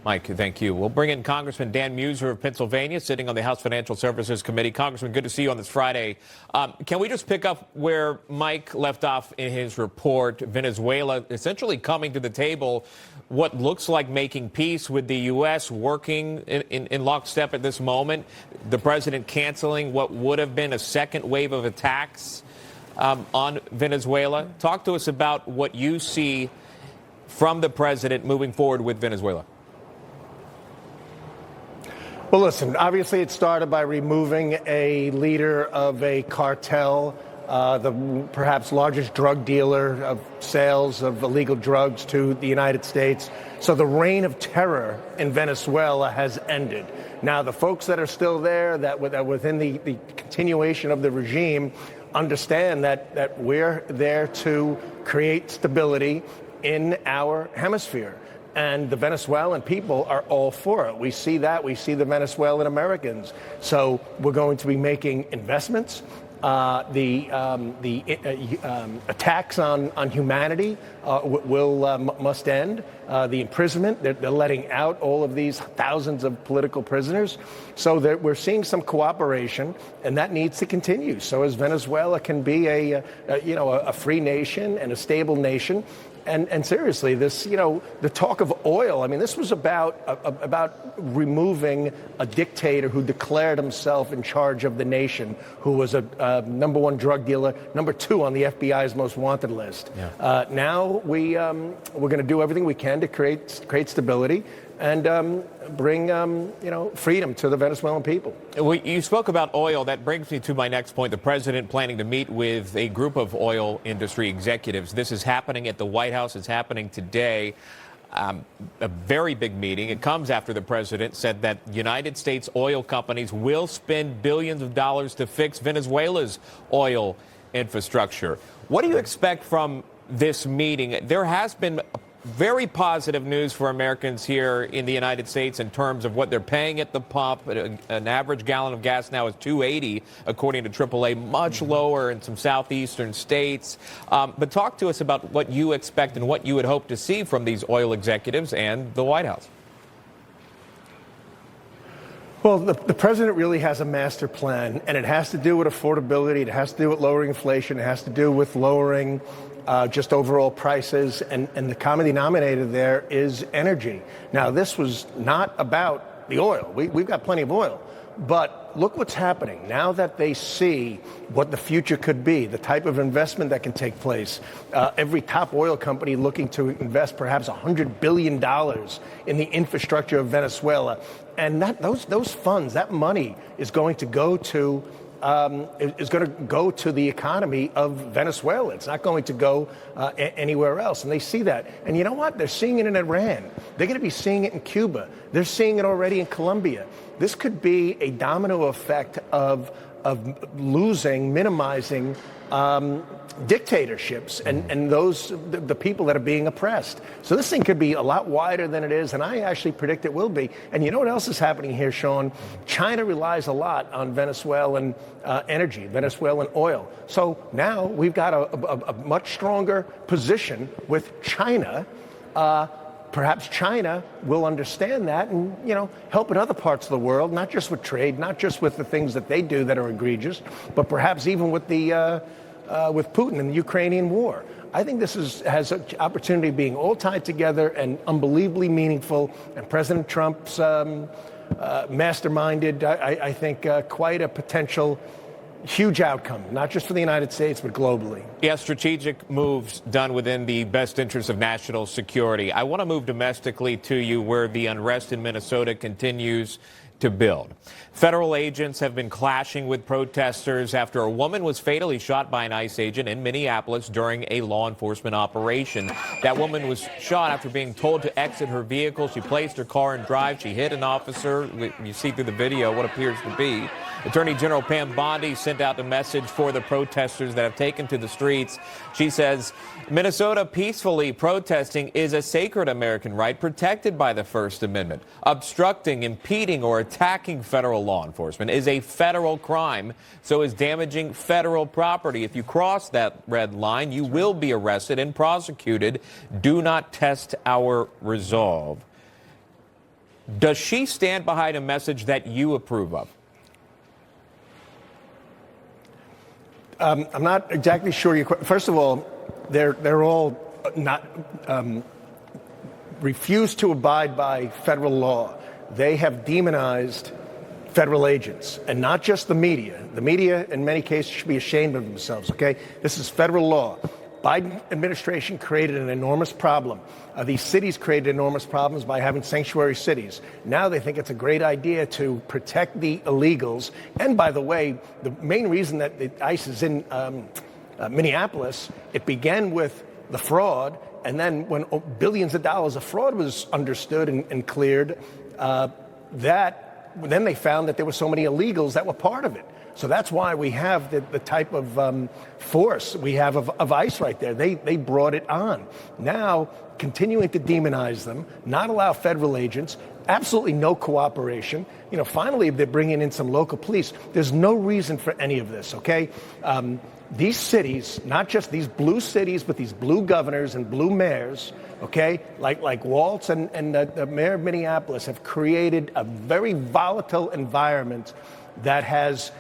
Mike, thank you. We'll bring in Congressman Dan Meuser of Pennsylvania, sitting on the House Financial Services Committee. Congressman, good to see you on this Friday. Can we just pick up where Mike left off in his report? Venezuela essentially coming to the table, what looks like making peace with the U.S., working in lockstep at this moment. The president canceling what would have been a second wave of attacks on Venezuela. Talk to us about what you see from the president moving forward with Venezuela. Well, listen, obviously it started by removing a leader of a cartel, the perhaps largest drug dealer of sales of illegal drugs to the United States. So the reign of terror in Venezuela has ended. Now, the folks that are still there, that within the continuation of the regime, understand that we're there to create stability in our hemisphere. And the Venezuelan people are all for it. We see that. We see the Venezuelan Americans. So we're going to be making investments. The attacks on humanity must end. The imprisonment, they're letting out all of these thousands of political prisoners. So that we're seeing some cooperation, and that needs to continue. So as Venezuela can be a free nation and a stable nation. And seriously, this, the talk of oil, I mean, this was about removing a dictator who declared himself in charge of the nation, who was a number one drug dealer, number two on the FBI's most wanted list. Yeah. Now we're going to do everything we can to create stability and bring, freedom to the Venezuelan people. You spoke about oil. That brings me to my next point. The president planning to meet with a group of oil industry executives. This is happening at the White House. It's happening today. A very big meeting. It comes after the president said that United States oil companies will spend billions of dollars to fix Venezuela's oil infrastructure. What do you expect from this meeting? There has been very positive news for Americans here in the United States in terms of what they're paying at the pump. An average gallon of gas now is $2.80, according to AAA, much lower in some southeastern states. But talk to us about what you expect and what you would hope to see from these oil executives and the White House. Well, the president really has a master plan, and it has to do with affordability. It has to do with lowering inflation. It has to do with lowering just overall prices, and the common denominator there is energy. Now, this was not about the oil. We've got plenty of oil. But look what's happening. Now that they see what the future could be, the type of investment that can take place, every top oil company looking to invest perhaps $100 billion in the infrastructure of Venezuela. And those funds, that money is going to go to the economy of Venezuela. It's not going to go anywhere else. And they see that. And you know what? They're seeing it in Iran. They're going to be seeing it in Cuba. They're seeing it already in Colombia. This could be a domino effect of minimizing dictatorships and the people that are being oppressed. So this thing could be a lot wider than it is, and I actually predict it will be. And you know what else is happening here, Sean? China relies a lot on Venezuelan energy, Venezuelan oil. So now we've got a much stronger position with China. Perhaps China will understand that and, help in other parts of the world, not just with trade, not just with the things that they do that are egregious, but perhaps even with with Putin and the Ukrainian war. I think this has an opportunity of being all tied together and unbelievably meaningful. And President Trump's masterminded, I think, quite a potential huge outcome, not just for the United States, but globally. Yeah, strategic moves done within the best interest of national security. I want to move domestically to you, where the unrest in Minnesota continues to build. Federal agents have been clashing with protesters after a woman was fatally shot by an ICE agent in Minneapolis during a law enforcement operation. That woman was shot after being told to exit her vehicle. She placed her car in drive. She hit an officer. You see through the video what appears to be. Attorney General Pam Bondi sent out a message for the protesters that have taken to the streets. She says, Minnesota peacefully protesting is a sacred American right protected by the First Amendment. Obstructing, impeding, or attacking federal law enforcement is a federal crime, so is damaging federal property. If you cross that red line, you will be arrested and prosecuted. Do not test our resolve. Does she stand behind a message that you approve of? I'm not exactly sure. First of all, they're all not refuse to abide by federal law. They have demonized federal agents, and not just the media. The media, in many cases, should be ashamed of themselves. Okay, this is federal law. Biden administration created an enormous problem. These cities created enormous problems by having sanctuary cities. Now they think it's a great idea to protect the illegals. And by the way, the main reason that the ICE is in Minneapolis, it began with the fraud, and then when billions of dollars of fraud was understood and cleared, then they found that there were so many illegals that were part of it. So that's why we have the type of force we have of ICE right there. They brought it on. Now, continuing to demonize them, not allow federal agents, absolutely no cooperation. You know, finally, they're bringing in some local police. There's no reason for any of this, okay? These cities, not just these blue cities, but these blue governors and blue mayors, okay, like Waltz and the mayor of Minneapolis have created a very volatile environment that has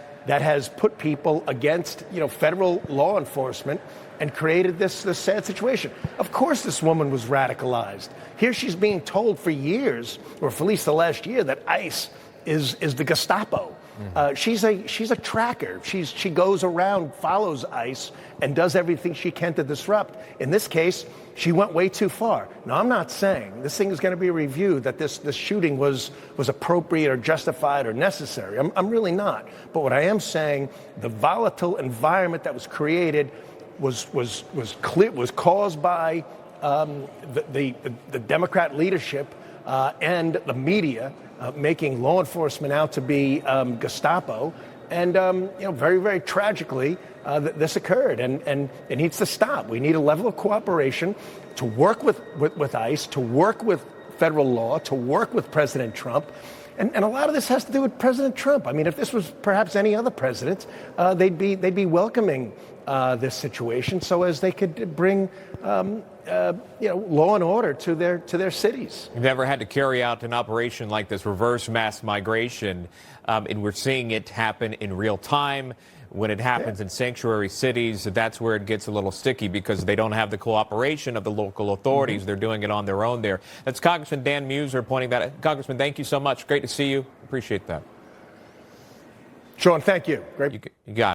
put people against, you know, federal law enforcement and created this sad situation. Of course this woman was radicalized. Here she's being told for years, or for at least the last year, that ICE is the Gestapo. She's a tracker. She goes around, follows ICE, and does everything she can to disrupt. In this case, she went way too far. Now, I'm not saying this thing is going to be reviewed, that this shooting was appropriate or justified or necessary. I'm really not. But what I am saying, the volatile environment that was created was caused by the Democrat leadership and the media making law enforcement out to be Gestapo. And, you know, very, very tragically, this occurred, and it needs to stop. We need a level of cooperation to work with ICE, to work with federal law, to work with President Trump. And a lot of this has to do with President Trump. I mean, if this was perhaps any other president, they'd be welcoming this situation so as they could bring law and order to their cities. You've never had to carry out an operation like this, reverse mass migration, and we're seeing it happen in real time. When it happens in sanctuary cities, that's where it gets a little sticky because they don't have the cooperation of the local authorities. They're doing it on their own there. That's Congressman Dan Meuser pointing that out. Congressman, thank you so much. Great to see you. Appreciate that. Sean, thank you. Great. You got it.